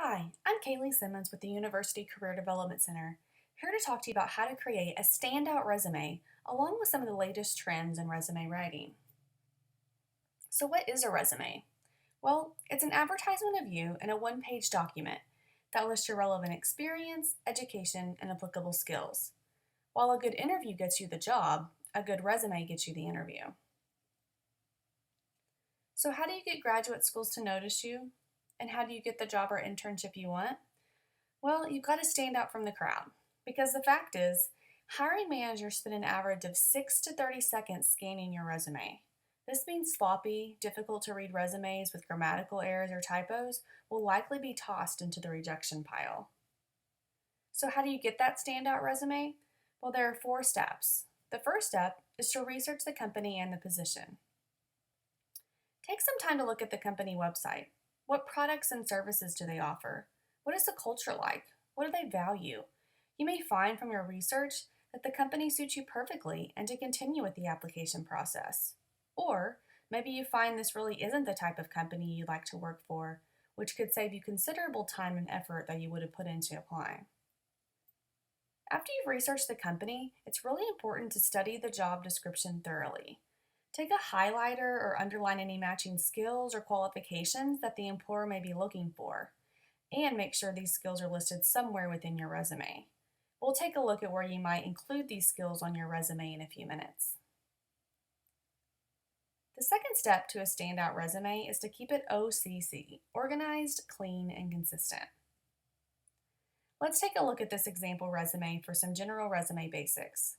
Hi, I'm Kaylee Simmons with the University Career Development Center, here to talk to you about how to create a standout resume along with some of the latest trends in resume writing. So, what is a resume? Well, it's an advertisement of you in a one-page document that lists your relevant experience, education, and applicable skills. While a good interview gets you the job, a good resume gets you the interview. So, how do you get graduate schools to notice you? And how do you get the job or internship you want? Well, you've got to stand out from the crowd because the fact is, hiring managers spend an average of 6 to 30 seconds scanning your resume. This means sloppy, difficult to read resumes with grammatical errors or typos will likely be tossed into the rejection pile. So, how do you get that standout resume? Well, there are 4 steps. The first step is to research the company and the position. Take some time to look at the company website. What products and services do they offer? What is the culture like? What do they value? You may find from your research that the company suits you perfectly and to continue with the application process. Or maybe you find this really isn't the type of company you'd like to work for, which could save you considerable time and effort that you would have put into applying. After you've researched the company, it's really important to study the job description thoroughly. Take a highlighter or underline any matching skills or qualifications that the employer may be looking for, and make sure these skills are listed somewhere within your resume. We'll take a look at where you might include these skills on your resume in a few minutes. The second step to a standout resume is to keep it OCC, organized, clean, and consistent. Let's take a look at this example resume for some general resume basics.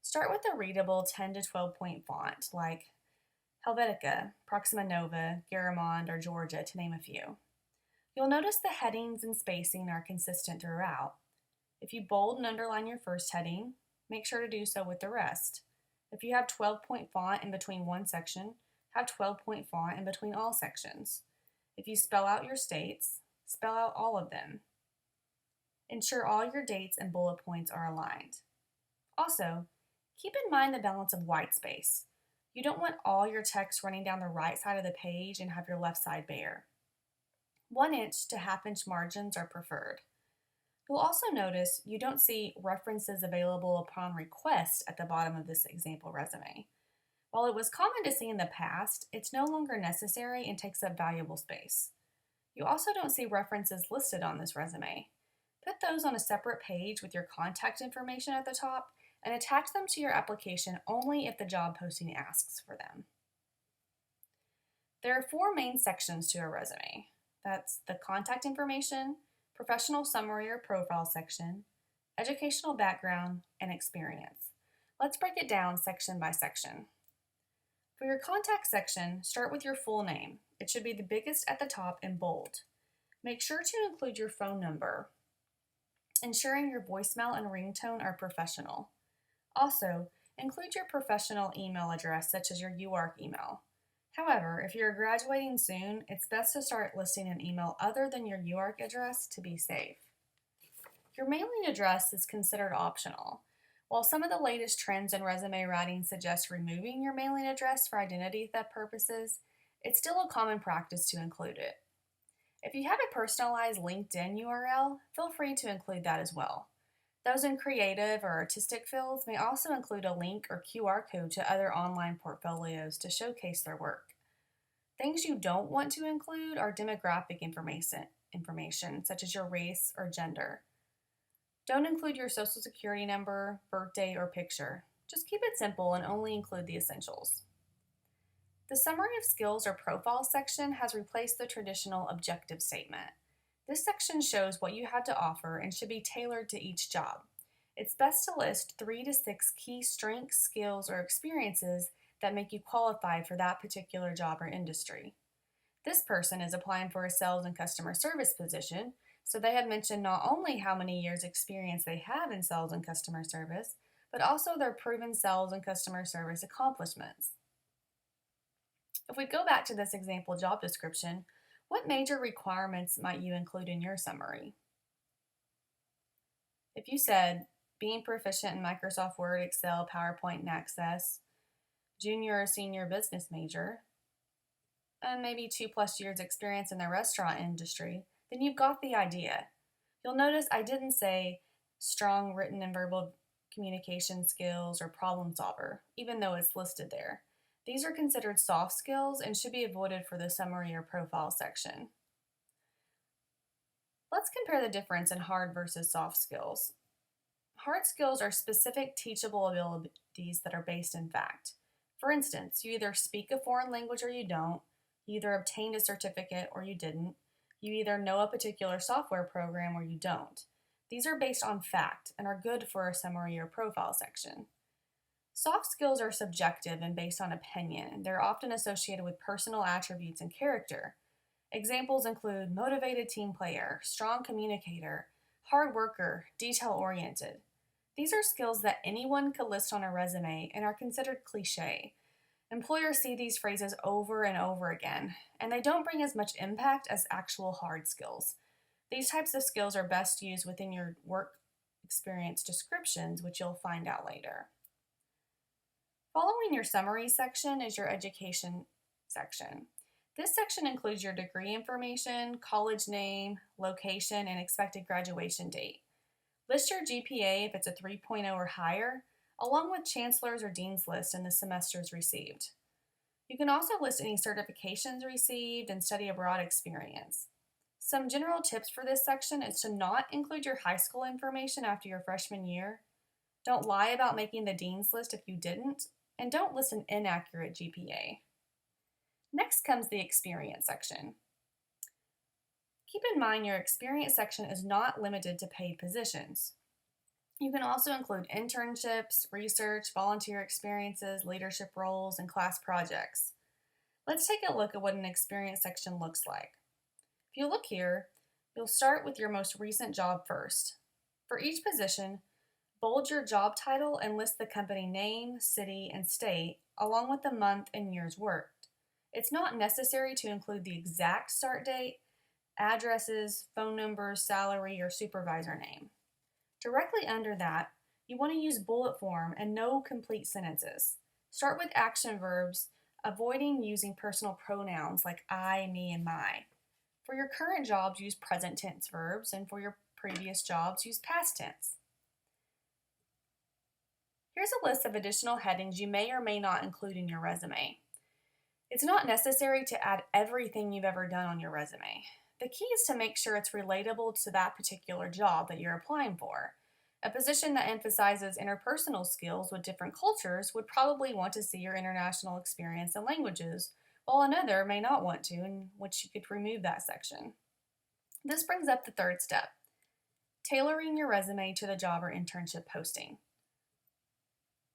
Start with a readable 10 to 12 point font like Helvetica, Proxima Nova, Garamond, or Georgia, to name a few. You'll notice the headings and spacing are consistent throughout. If you bold and underline your first heading, make sure to do so with the rest. If you have 12-point font in between one section, have 12-point font in between all sections. If you spell out your states, spell out all of them. Ensure all your dates and bullet points are aligned. Also, keep in mind the balance of white space. You don't want all your text running down the right side of the page and have your left side bare. 1-inch to half-inch margins are preferred. You'll also notice you don't see references available upon request at the bottom of this example resume. While it was common to see in the past, it's no longer necessary and takes up valuable space. You also don't see references listed on this resume. Put those on a separate page with your contact information at the top and attach them to your application only if the job posting asks for them. There are 4 main sections to a resume. That's the contact information, professional summary or profile section, educational background, and experience. Let's break it down section by section. For your contact section, start with your full name. It should be the biggest at the top in bold. Make sure to include your phone number, ensuring your voicemail and ringtone are professional. Also, include your professional email address, such as your UARK email. However, if you're graduating soon, it's best to start listing an email other than your UARK address to be safe. Your mailing address is considered optional. While some of the latest trends in resume writing suggest removing your mailing address for identity theft purposes, it's still a common practice to include it. If you have a personalized LinkedIn URL, feel free to include that as well. Those in creative or artistic fields may also include a link or QR code to other online portfolios to showcase their work. Things you don't want to include are demographic information such as your race or gender. Don't include your social security number, birthday, or picture. Just keep it simple and only include the essentials. The summary of skills or profile section has replaced the traditional objective statement. This section shows what you have to offer and should be tailored to each job. It's best to list 3 to 6 key strengths, skills, or experiences that make you qualify for that particular job or industry. This person is applying for a sales and customer service position, so they have mentioned not only how many years experience they have in sales and customer service, but also their proven sales and customer service accomplishments. If we go back to this example job description, what major requirements might you include in your summary? If you said being proficient in Microsoft Word, Excel, PowerPoint, and Access, junior or senior business major, and maybe 2+ years experience in the restaurant industry, then you've got the idea. You'll notice I didn't say strong written and verbal communication skills or problem solver, even though it's listed there. These are considered soft skills and should be avoided for the summary or profile section. Let's compare the difference in hard versus soft skills. Hard skills are specific teachable abilities that are based in fact. For instance, you either speak a foreign language or you don't, you either obtained a certificate or you didn't, you either know a particular software program or you don't. These are based on fact and are good for a summary or profile section. Soft skills are subjective and based on opinion. They're often associated with personal attributes and character. Examples include motivated team player, strong communicator, hard worker, detail-oriented. These are skills that anyone could list on a resume and are considered cliche. Employers see these phrases over and over again, and they don't bring as much impact as actual hard skills. These types of skills are best used within your work experience descriptions, which you'll find out later. Following your summary section is your education section. This section includes your degree information, college name, location, and expected graduation date. List your GPA if it's a 3.0 or higher, along with chancellor's or dean's list and the semesters received. You can also list any certifications received and study abroad experience. Some general tips for this section is to not include your high school information after your freshman year. Don't lie about making the dean's list if you didn't, and don't list an inaccurate GPA. Next comes the experience section. Keep in mind your experience section is not limited to paid positions. You can also include internships, research, volunteer experiences, leadership roles, and class projects. Let's take a look at what an experience section looks like. If you look here, you'll start with your most recent job first. For each position, bold your job title and list the company name, city, and state, along with the month and years worked. It's not necessary to include the exact start date, addresses, phone numbers, salary, or supervisor name. Directly under that, you want to use bullet form and no complete sentences. Start with action verbs, avoiding using personal pronouns like I, me, and my. For your current jobs, use present tense verbs, and for your previous jobs, use past tense. Here's a list of additional headings you may or may not include in your resume. It's not necessary to add everything you've ever done on your resume. The key is to make sure it's relatable to that particular job that you're applying for. A position that emphasizes interpersonal skills with different cultures would probably want to see your international experience in languages, while another may not want to, in which you could remove that section. This brings up the third step, tailoring your resume to the job or internship posting.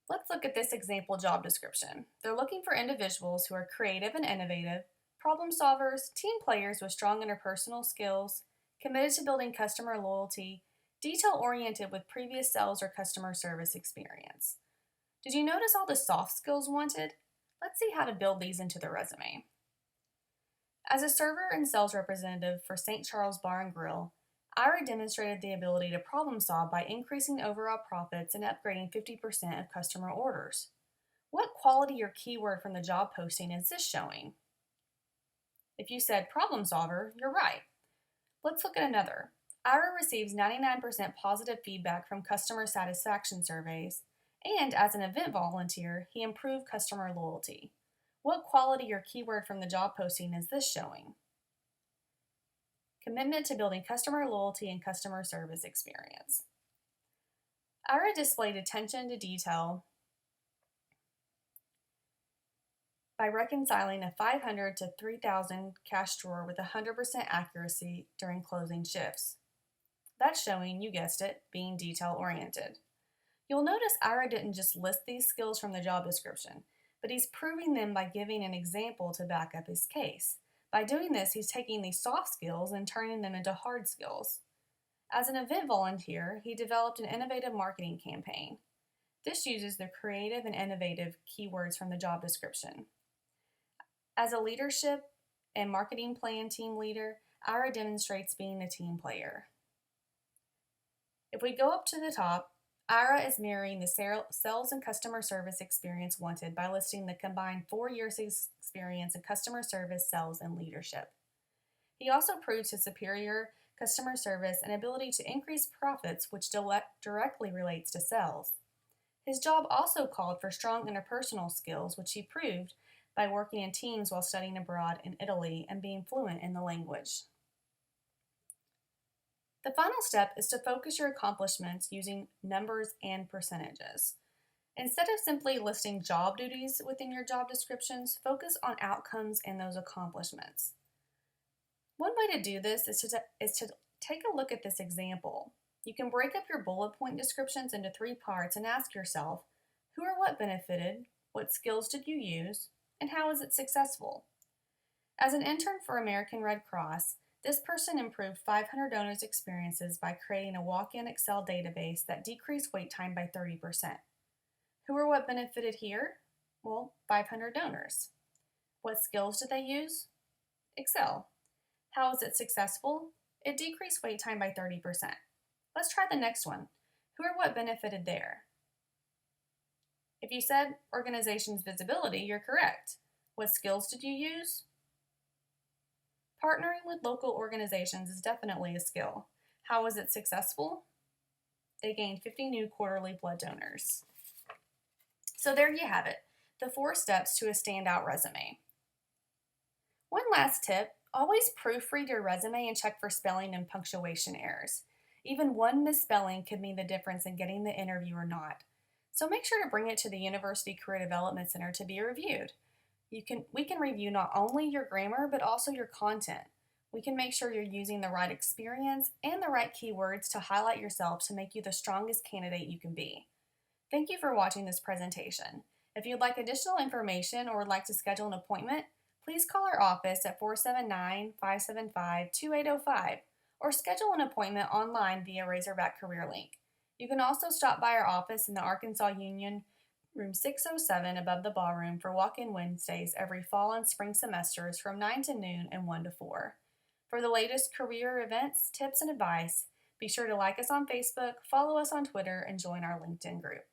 Let's look at this example job description. They're looking for individuals who are creative and innovative, problem solvers, team players with strong interpersonal skills, committed to building customer loyalty, detail-oriented with previous sales or customer service experience. Did you notice all the soft skills wanted? Let's see how to build these into the resume. As a server and sales representative for St. Charles Bar and Grill, Ira demonstrated the ability to problem solve by increasing overall profits and upgrading 50% of customer orders. What quality or keyword from the job posting is this showing? If you said problem solver, you're right. Let's look at another. Ira receives 99% positive feedback from customer satisfaction surveys, and as an event volunteer, he improved customer loyalty. What quality or keyword from the job posting is this showing? Commitment to building customer loyalty and customer service experience. Ira displayed attention to detail by reconciling a 500 to 3,000 cash drawer with 100% accuracy during closing shifts. That's showing, you guessed it, being detail-oriented. You'll notice Ira didn't just list these skills from the job description, but he's proving them by giving an example to back up his case. By doing this, he's taking these soft skills and turning them into hard skills. As an event volunteer, he developed an innovative marketing campaign. This uses the creative and innovative keywords from the job description. As a leadership and marketing plan team leader, Ira demonstrates being a team player. If we go up to the top, Ira is mirroring the sales and customer service experience wanted by listing the combined 4 years experience in customer service, sales, and leadership. He also proves his superior customer service and ability to increase profits, which directly relates to sales. His job also called for strong interpersonal skills, which he proved by working in teams while studying abroad in Italy and being fluent in the language. The final step is to focus your accomplishments using numbers and percentages. Instead of simply listing job duties within your job descriptions, focus on outcomes and those accomplishments. One way to do this is to take a look at this example. You can break up your bullet point descriptions into 3 parts and ask yourself, who or what benefited, what skills did you use, and how is it successful? As an intern for American Red Cross, this person improved 500 donors' experiences by creating a walk-in Excel database that decreased wait time by 30%. Who or what benefited here? Well, 500 donors. What skills did they use? Excel. How was it successful? It decreased wait time by 30%. Let's try the next one. Who or what benefited there? If you said organization's visibility, you're correct. What skills did you use? Partnering with local organizations is definitely a skill. How was it successful? They gained 50 new quarterly blood donors. So there you have it, the 4 steps to a standout resume. One last tip, always proofread your resume and check for spelling and punctuation errors. Even one misspelling could mean the difference in getting the interview or not. So make sure to bring it to the University Career Development Center to be reviewed. We can review not only your grammar, but also your content. We can make sure you're using the right experience and the right keywords to highlight yourself to make you the strongest candidate you can be. Thank you for watching this presentation. If you'd like additional information or would like to schedule an appointment, please call our office at 479-575-2805 or schedule an appointment online via Razorback Career Link. You can also stop by our office in the Arkansas Union, room 607 above the ballroom for walk-in Wednesdays every fall and spring semesters from 9 to noon and 1 to 4. For the latest career events, tips, and advice, be sure to like us on Facebook, follow us on Twitter, and join our LinkedIn group.